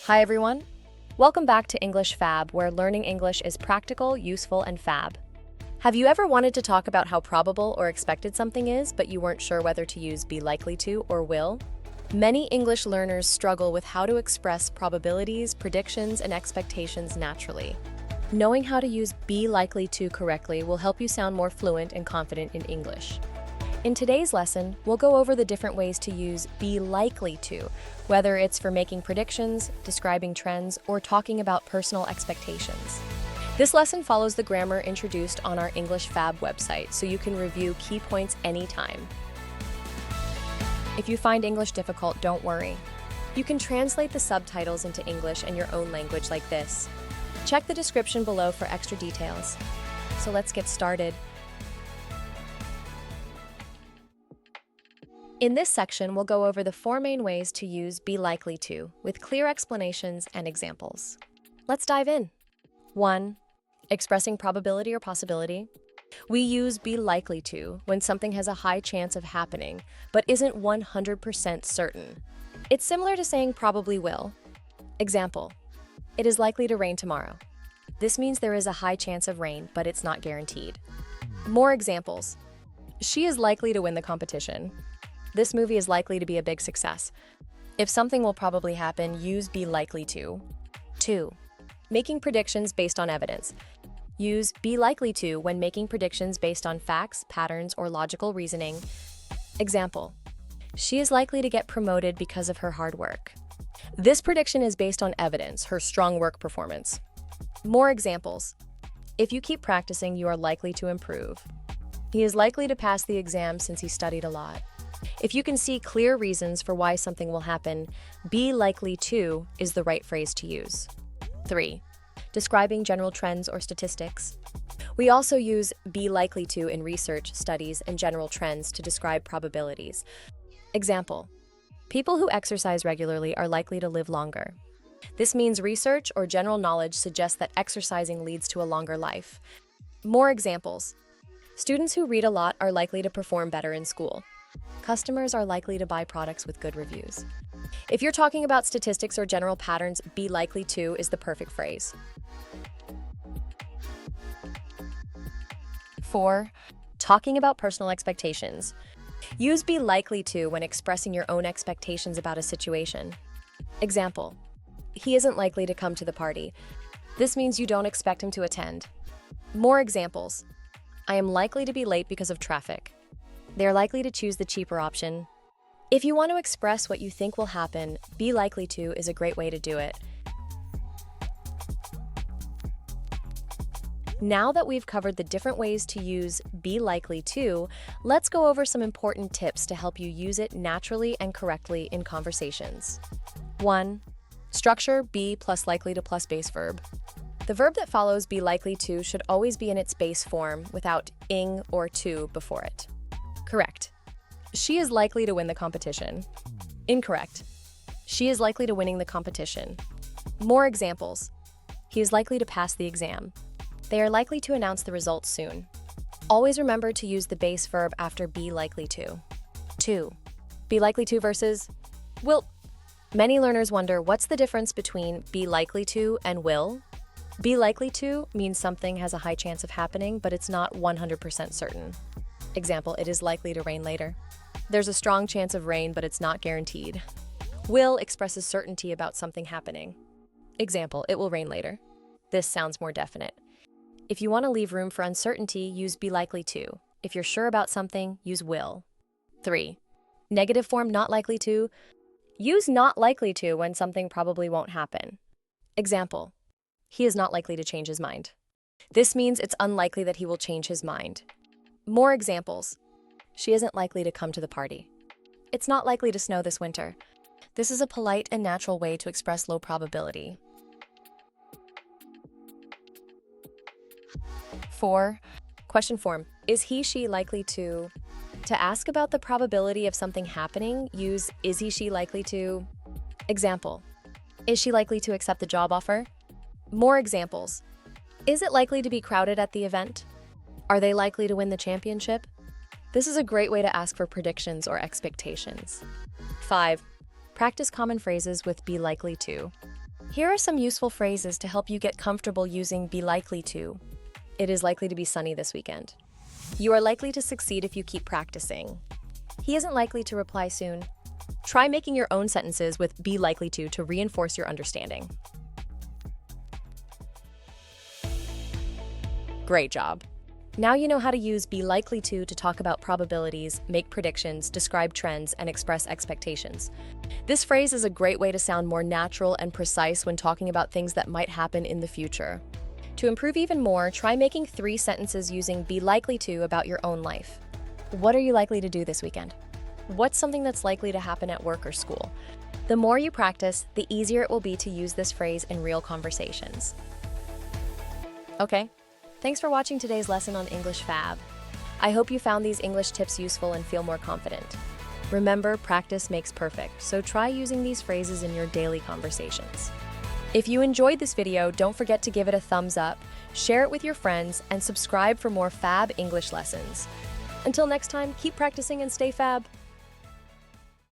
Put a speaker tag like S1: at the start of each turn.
S1: Hi everyone. Welcome back to English Fab, where learning English is practical, useful, and fab. Have you ever wanted to talk about how probable or expected something is, but you weren't sure whether to use be likely to or will? Many English learners struggle with how to express probabilities, predictions, and expectations naturally. Knowing how to use be likely to correctly will help you sound more fluent and confident in English. In today's lesson, we'll go over the different ways to use be likely to, whether it's for making predictions, describing trends, or talking about personal expectations. This lesson follows the grammar introduced on our English Fab website, so you can review key points anytime. If you find English difficult, don't worry. You can translate the subtitles into English and your own language like this. Check the description below for extra details. So let's get started. In this section, we'll go over the 4 main ways to use be likely to, with clear explanations and examples. Let's dive in. 1. Expressing probability or possibility. We use be likely to when something has a high chance of happening, but isn't 100% certain. It's similar to saying probably will. Example: it is likely to rain tomorrow. This means there is a high chance of rain, but it's not guaranteed. More examples. She is likely to win the competition. This movie is likely to be a big success. If something will probably happen, use be likely to. 2. Making predictions based on evidence. Use be likely to when making predictions based on facts, patterns, or logical reasoning. Example: she is likely to get promoted because of her hard work. This prediction is based on evidence, her strong work performance. More examples. If you keep practicing, you are likely to improve. He is likely to pass the exam since he studied a lot. If you can see clear reasons for why something will happen, be likely to is the right phrase to use. 3. Describing general trends or statistics. We also use be likely to in research, studies, and general trends to describe probabilities. Example: people who exercise regularly are likely to live longer. This means research or general knowledge suggests that exercising leads to a longer life. More examples. Students who read a lot are likely to perform better in school. Customers are likely to buy products with good reviews. If you're talking about statistics or general patterns, be likely to is the perfect phrase. 4. Talking about personal expectations. Use be likely to when expressing your own expectations about a situation. Example: he isn't likely to come to the party. This means you don't expect him to attend. More examples. I am likely to be late because of traffic. They're likely to choose the cheaper option. If you want to express what you think will happen, be likely to is a great way to do it. Now that we've covered the different ways to use be likely to, let's go over some important tips to help you use it naturally and correctly in conversations. 1. Structure be plus likely to plus base verb. The verb that follows be likely to should always be in its base form without ing or to before it. Correct. She is likely to win the competition. Incorrect. She is likely to winning the competition. More examples. He is likely to pass the exam. They are likely to announce the results soon. Always remember to use the base verb after be likely to. 2. Be likely to versus will. Many learners wonder what's the difference between be likely to and will. Be likely to means something has a high chance of happening, but it's not 100% certain. Example: it is likely to rain later. There's a strong chance of rain, but it's not guaranteed. Will expresses certainty about something happening. Example: it will rain later. This sounds more definite. If you want to leave room for uncertainty, use be likely to. If you're sure about something, use will. 3. Negative form not likely to. Use not likely to when something probably won't happen. Example: he is not likely to change his mind. This means it's unlikely that he will change his mind. More examples. She isn't likely to come to the party. It's not likely to snow this winter. This is a polite and natural way to express low probability. 4. Question form. Is he/she likely to? To ask about the probability of something happening, use is he/she likely to. Example: is she likely to accept the job offer? More examples. Is it likely to be crowded at the event? Are they likely to win the championship? This is a great way to ask for predictions or expectations. 5. Practice common phrases with be likely to. Here are some useful phrases to help you get comfortable using be likely to. It is likely to be sunny this weekend. You are likely to succeed if you keep practicing. He isn't likely to reply soon. Try making your own sentences with be likely to reinforce your understanding. Great job. Now you know how to use be likely to talk about probabilities, make predictions, describe trends, and express expectations. This phrase is a great way to sound more natural and precise when talking about things that might happen in the future. To improve even more, try making 3 sentences using be likely to about your own life. What are you likely to do this weekend? What's something that's likely to happen at work or school? The more you practice, the easier it will be to use this phrase in real conversations. Okay, thanks for watching today's lesson on English Fab. I hope you found these English tips useful and feel more confident. Remember, practice makes perfect, so try using these phrases in your daily conversations. If you enjoyed this video, don't forget to give it a thumbs up, share it with your friends, and subscribe for more Fab English lessons. Until next time, keep practicing and stay Fab.